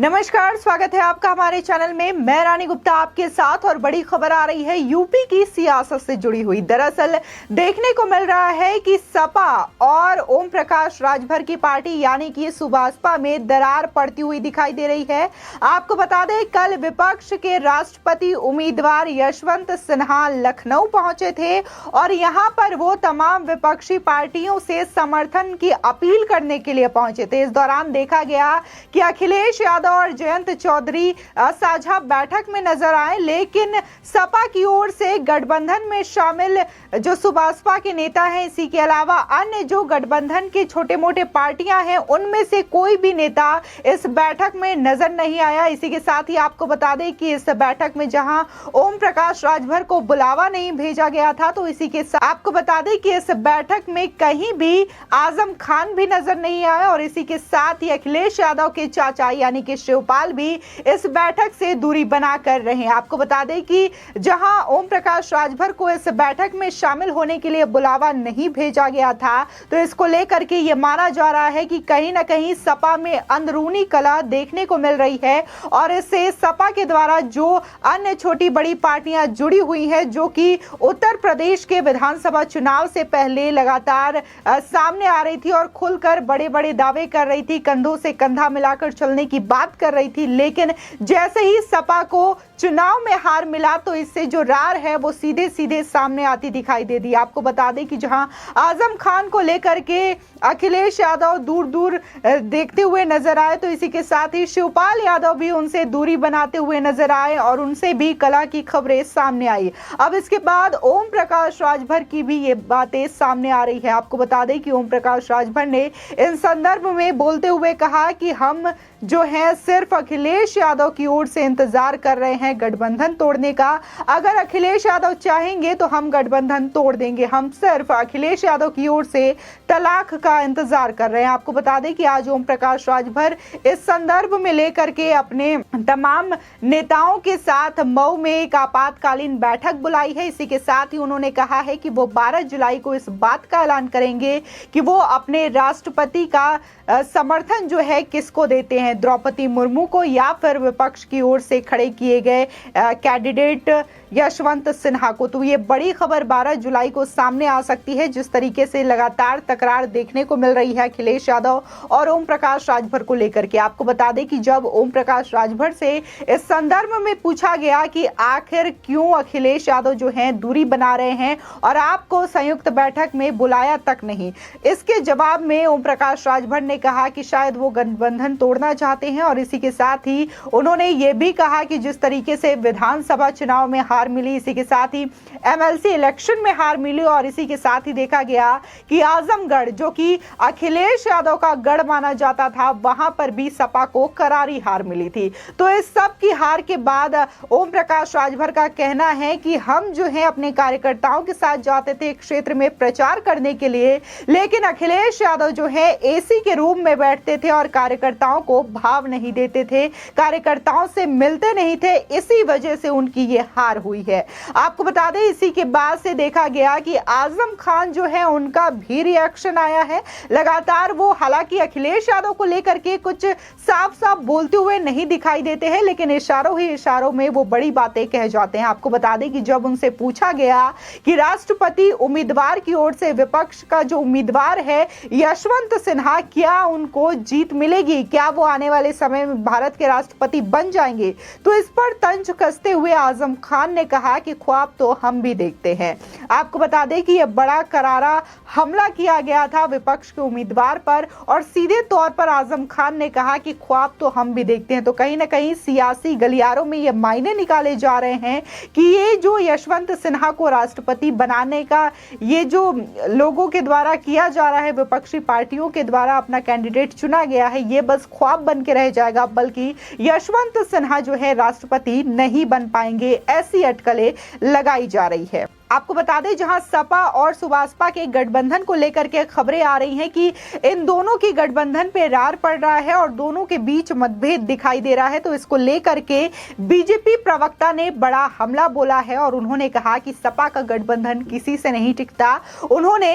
नमस्कार, स्वागत है आपका हमारे चैनल में। मैं रानी गुप्ता आपके साथ और बड़ी खबर आ रही है यूपी की सियासत से जुड़ी हुई। दरअसल देखने को मिल रहा है कि सपा और ओम प्रकाश राजभर की पार्टी यानी कि सुभाषपा में दरार पड़ती हुई दिखाई दे रही है। आपको बता दें, कल विपक्ष के राष्ट्रपति उम्मीदवार यशवंत सिन्हा लखनऊ पहुंचे थे और यहां पर वो तमाम विपक्षी पार्टियों से समर्थन की अपील करने के लिए पहुंचे थे। इस दौरान देखा गया कि अखिलेश यादव और जयंत चौधरी साझा बैठक में नजर आए, लेकिन सपा की ओर से गठबंधन में शामिल जो सुभाषपा के नेता हैं, इसी के अलावा अन्य जो गठबंधन के छोटे मोटे पार्टियां हैं, उनमें से कोई भी नेता इस बैठक में नजर नहीं आया। इसी के साथ ही आपको बता दें कि इस बैठक में जहां ओम प्रकाश राजभर को बुलावा नहीं भेजा गया था, तो इसी के साथ आपको बता दें कि इस बैठक में कहीं भी आजम खान भी नजर नहीं आए और इसी के साथ ही अखिलेश यादव के चाचा यानी कि शिवपाल भी इस बैठक से दूरी बनाकर रहे। आपको बता दें कि जहां ओम प्रकाश राजभर को इस बैठक में शामिल होने के लिए बुलावा नहीं भेजा गया था, तो इसको लेकर के ये माना जा रहा है कि कहीं ना कहीं सपा में अंदरूनी कलह देखने को मिल रही है और इससे सपा के द्वारा जो अन्य छोटी बड़ी पार्टियां जुड़ी हुई हैं, जो कि उत्तर प्रदेश के विधानसभा चुनाव से पहले लगातार सामने आ रही थी और खुलकर बड़े बड़े दावे कर रही थी, कंधों से कंधा मिलाकर चलने की बात कर रही थी, लेकिन जैसे ही सपा को चुनाव में हार मिला तो इससे जो रार है वो सीधे सीधे सामने आती दिखाई दे दी। आपको बता दें कि जहां आजम खान को लेकर के अखिलेश यादव दूर दूर देखते हुए नजर आए, तो इसी के साथ ही शिवपाल यादव भी उनसे दूरी बनाते हुए नजर आए और उनसे भी कलह की खबरें सामने आई। अब इसके बाद ओम प्रकाश राजभर की भी ये बातें सामने आ रही है। आपको बता दें कि ओम प्रकाश राजभर ने इन संदर्भ में बोलते हुए कहा कि हम जो है सिर्फ अखिलेश यादव की ओर से इंतजार कर रहे हैं गठबंधन तोड़ने का। अगर अखिलेश यादव चाहेंगे तो हम गठबंधन तोड़ देंगे, हम सिर्फ अखिलेश यादव की ओर से तलाक का इंतजार कर रहे हैं। आपको बता दें कि आज ओम प्रकाश राजभर इस संदर्भ में लेकर के अपने तमाम नेताओं के साथ मऊ में एक आपातकालीन बैठक बुलाई है। इसी के साथ ही उन्होंने कहा है कि वो 12 जुलाई को इस बात का ऐलान करेंगे कि वो अपने राष्ट्रपति का समर्थन जो है किसको देते हैं, द्रौपदी मुर्मू को या फिर विपक्ष की ओर से खड़े किए गए कैंडिडेट यशवंत सिन्हा को। तो ये बड़ी खबर 12 जुलाई को सामने आ सकती है। जिस तरीके से लगातार तकरार देखने को मिल रही है अखिलेश यादव और ओम प्रकाश राजभर को लेकर के। आपको बता दें कि जब ओम प्रकाश राजभर से इस संदर्भ में पूछा गया कि आखिर क्यों अखिलेश यादव जो हैं दूरी बना रहे हैं और आपको संयुक्त बैठक में बुलाया तक नहीं, इसके जवाब में ओम प्रकाश राजभर ने कहा कि शायद वो गठबंधन तोड़ना चाहते हैं और इसी के साथ ही उन्होंने ये भी कहा कि जिस तरीके से विधानसभा चुनाव में हार मिली, इसी के साथ ही एमएलसी इलेक्शन में हार मिली और इसी के साथ ही देखा गया कि आजमगढ़ जो कि अखिलेश यादव का गढ़ माना जाता था, वहां पर भी सपा को करारी हार मिली थी। तो इस सब की हार के बाद ओम प्रकाश राजभर का कहना है कि हम जो है अपने कार्यकर्ताओं के साथ जाते थे क्षेत्र में प्रचार करने के लिए, लेकिन अखिलेश यादव जो है एसी के रूम में बैठते थे और कार्यकर्ताओं को भाव नहीं देते थे, कार्यकर्ताओं से मिलते नहीं थे, इसी वजह से उनकी ये हार हुई है। आपको बता दें, इसी के बाद से देखा गया कि आजम खान जो है उनका भी रिएक्शन आया है। लगातार वो हालांकि अखिलेश यादव को लेकर के कुछ साफ साफ बोलते हुए नहीं दिखाई देते हैं, लेकिन इशारों ही इशारों में वो बड़ी बातें कह जाते हैं। आपको बता दें कि जब उनसे पूछा गया कि राष्ट्रपति उम्मीदवार की ओर से विपक्ष का जो उम्मीदवार है यशवंत सिन्हा, क्या उनको जीत मिलेगी, क्या वो आने वाले समय में भारत के राष्ट्रपति बन जाएंगे, तो इस पर तंज कसते हुए आजम खान ने कहा कि ख्वाब तो हम भी देखते हैं। आपको बता दें कि यह बड़ा करारा हमला किया गया था विपक्ष के उम्मीदवार पर और सीधे तौर पर आजम खान ने कहा कि ख्वाब तो हम भी देखते हैं। तो कहीं ना कहीं सियासी गलियारों में ये मायने निकाले जा रहे हैं कि ये जो यशवंत सिन्हा को राष्ट्रपति बनाने का ये जो लोगों के द्वारा किया जा रहा है, विपक्षी पार्टियों के द्वारा अपना कैंडिडेट चुना गया है, ये बस ख्वाब बन के रह जाएगा, बल्कि यशवंत सिन्हा जो है राष्ट्रपति नहीं बन पाएंगे, ऐसी अटकलें लगाई जा रही है। आपको बता दें जहां सपा और सुभाषपा के गठबंधन को लेकर के खबरें आ रही हैं कि इन दोनों की गठबंधन पे रार पड़ रहा है और दोनों के बीच मतभेद दिखाई दे रहा है। तो इसको लेकर के बीजेपी प्रवक्ता ने बड़ा हमला बोला है और उन्होंने कहा कि सपा का गठबंधन किसी से नहीं टिकता। उन्होंने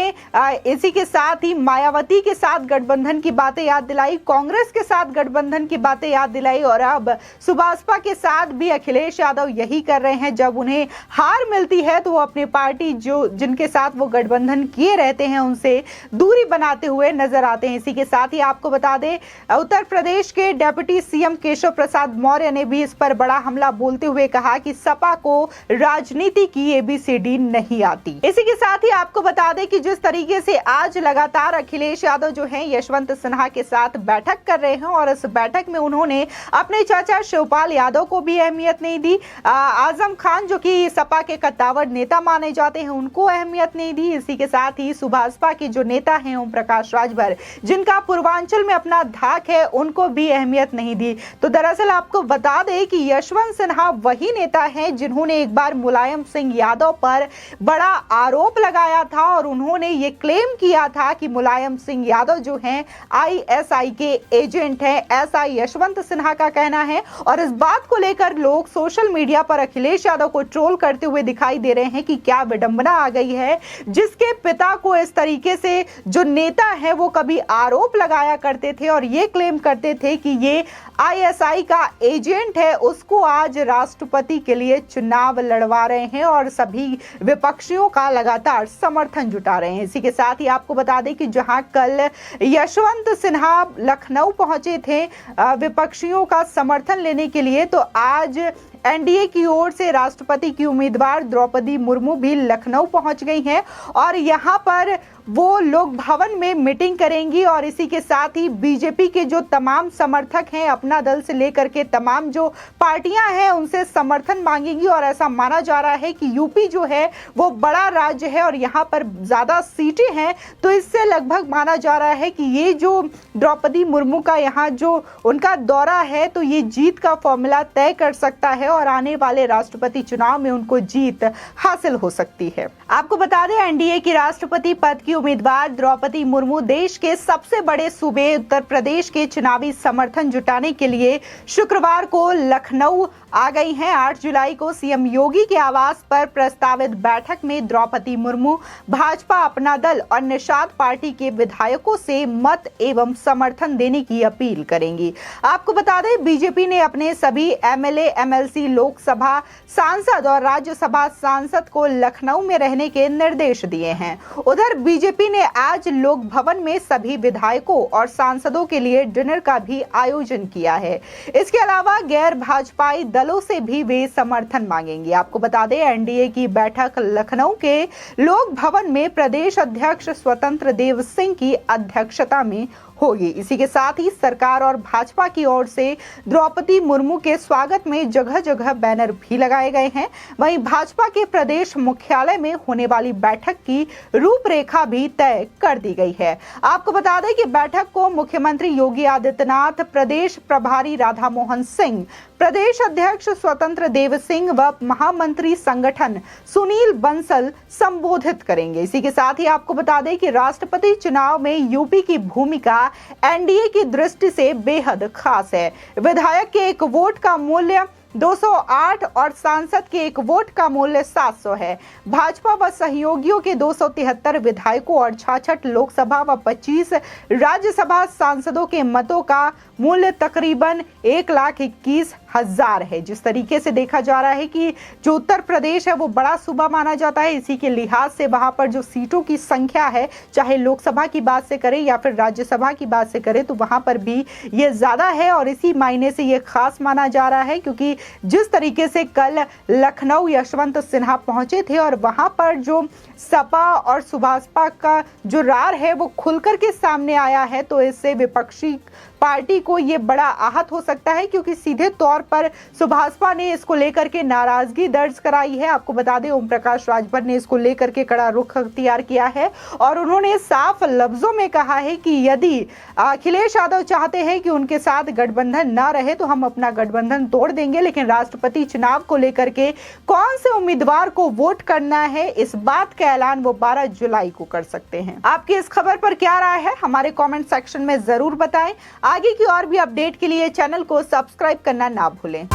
इसी के साथ ही मायावती के साथ गठबंधन की बातें याद दिलाई, कांग्रेस के साथ गठबंधन की बातें याद दिलाई और अब सुभाषपा के साथ भी अखिलेश यादव यही कर रहे हैं। जब उन्हें हार मिलती है तो वो अपनी पार्टी जिनके साथ वो गठबंधन किए रहते हैं उनसे दूरी बनाते हुए नजर आते हैं। इसी के साथ ही आपको बता दें उत्तर प्रदेश के डिप्टी सीएम केशव प्रसाद मौर्य ने भी इस पर बड़ा हमला बोलते हुए कहा कि सपा को राजनीति की एबीसीडी नहीं आती। इसी के साथ ही आपको बता दें कि जिस तरीके से आज लगातार अखिलेश यादव जो हैं यशवंत सिन्हा के साथ बैठक कर रहे हैं और इस बैठक में उन्होंने अपने चाचा शिवपाल यादव को भी अहमियत नहीं दी, आजम खान जो कि सपा के कद्दावर नेता माने जाते हैं उनको अहमियत नहीं दी। इसी के साथ ही सुभाषपा के जो नेता हैं ओम प्रकाश राजभर जिनका पूर्वांचल में अपना धाक है उनको भी अहमियत नहीं दी। तो दरअसल आपको बता दें कि यशवंत सिन्हा वही नेता हैं जिन्होंने एक बार मुलायम सिंह यादव पर बड़ा आरोप लगाया था और उन्होंने ये क्लेम किया था कि मुलायम सिंह यादव जो हैं आईएसआई के एजेंट हैं, ऐसा यशवंत सिन्हा का कहना है। और इस बात को लेकर लोग सोशल मीडिया पर अखिलेश यादव को ट्रोल करते हुए दिखाई दे रहे हैं कि क्या विडंबना आ गई है जिसके पिता को इस तरीके से जो नेता है वो कभी आरोप लगाया करते थे और ये क्लेम करते थे कि ये आईएसआई का एजेंट है, उसको आज राष्ट्रपति के लिए चुनाव लड़वा रहे हैं और सभी विपक्षियों का लगातार समर्थन जुटा रहे हैं। इसी के साथ ही आपको बता दें कि जहां कल यशवंत सिन्हा लखनऊ पहुंचे थे विपक्षियों का समर्थन लेने के लिए, तो आज एनडीए की ओर से राष्ट्रपति की उम्मीदवार द्रौपदी मुर्मू भी लखनऊ पहुंच गई हैं और यहां पर वो लोक भवन में मीटिंग करेंगी और इसी के साथ ही बीजेपी के जो तमाम समर्थक हैं अपना दल से लेकर के तमाम जो पार्टियां हैं उनसे समर्थन मांगेंगी। और ऐसा माना जा रहा है कि यूपी जो है वो बड़ा राज्य है और यहाँ पर ज्यादा सीटें हैं, तो इससे लगभग माना जा रहा है कि ये जो द्रौपदी मुर्मू का यहाँ जो उनका दौरा है तो ये जीत का फॉर्मूला तय कर सकता है और आने वाले राष्ट्रपति चुनाव में उनको जीत हासिल हो सकती है। आपको बता दें एनडीए की राष्ट्रपति पद की उम्मीदवार द्रौपदी मुर्मू देश के सबसे बड़े सूबे उत्तर प्रदेश के चुनावी समर्थन जुटाने के लिए शुक्रवार को लखनऊ आ गई हैं। 8 जुलाई को सीएम योगी के आवास पर प्रस्तावित बैठक में द्रौपदी मुर्मू भाजपा, अपना दल और निषाद पार्टी के विधायकों से मत एवं समर्थन देने की अपील करेंगी। आपको बता दें बीजेपी ने अपने सभी एमएलए, एमएलसी, लोकसभा सांसद और राज्यसभा सांसद को लखनऊ में रहने के निर्देश दिए हैं। उधर बीजेपी ने आज लोक भवन में सभी विधायकों और सांसदों के लिए डिनर का भी आयोजन किया है। इसके अलावा गैर भाजपाई दलों से भी वे समर्थन मांगेंगे। आपको बता दें एनडीए की बैठक लखनऊ के लोक भवन में प्रदेश अध्यक्ष स्वतंत्र देव सिंह की अध्यक्षता में होगी। इसी के साथ ही सरकार और भाजपा की ओर से द्रौपदी मुर्मू के स्वागत में जगह जगह बैनर भी लगाए गए हैं। वहीं भाजपा के प्रदेश मुख्यालय में होने वाली बैठक की रूपरेखा भी तय कर दी गई है। आपको बता दें कि बैठक को मुख्यमंत्री योगी आदित्यनाथ, प्रदेश प्रभारी राधा मोहन सिंह, प्रदेश अध्यक्ष स्वतंत्र देव सिंह व महामंत्री संगठन सुनील बंसल संबोधित करेंगे। इसी के साथ ही आपको बता दें कि राष्ट्रपति चुनाव में यूपी की भूमिका एनडीए की दृष्टि से बेहद खास है। विधायक के एक वोट का मूल्य 208 और सांसद के एक वोट का मूल्य 700 है। भाजपा व सहयोगियों के 273 विधायकों और 66 लोकसभा व 25 राज्यसभा सांसदों के मतों का मूल्य तकरीबन 1,21,000 है। जिस तरीके से देखा जा रहा है कि जो उत्तर प्रदेश है वो बड़ा सूबा माना जाता है, इसी के लिहाज से वहां पर जो सीटों की संख्या है, चाहे लोकसभा की बात से करें या फिर राज्यसभा की बात से करें, तो वहां पर भी ये ज्यादा है और इसी मायने से ये खास माना जा रहा है। क्योंकि जिस तरीके से कल लखनऊ यशवंत सिन्हा पहुंचे थे और वहां पर जो सपा और सुभाषपा का जो रार है वो खुलकर के सामने आया है, तो इससे विपक्षी पार्टी को ये बड़ा आहत हो सकता है, क्योंकि सीधे तौर पर सुभाषपा ने इसको लेकर के नाराजगी दर्ज कराई है। आपको बता दें, ओम प्रकाश राजभर ने इसको लेकर के कड़ा रुख अख्तियार किया है और उन्होंने साफ लफ्जों में कहा है कि यदि अखिलेश यादव चाहते हैं कि उनके साथ गठबंधन ना रहे तो हम अपना गठबंधन तोड़ देंगे, लेकिन राष्ट्रपति चुनाव को लेकर के कौन से उम्मीदवार को वोट करना है, इस बात का ऐलान वो 12 जुलाई को कर सकते हैं। आपकी इस खबर पर क्या राय है, हमारे कमेंट सेक्शन में जरूर बताएं। आगे की और भी अपडेट के लिए चैनल को सब्सक्राइब करना ना भूलें।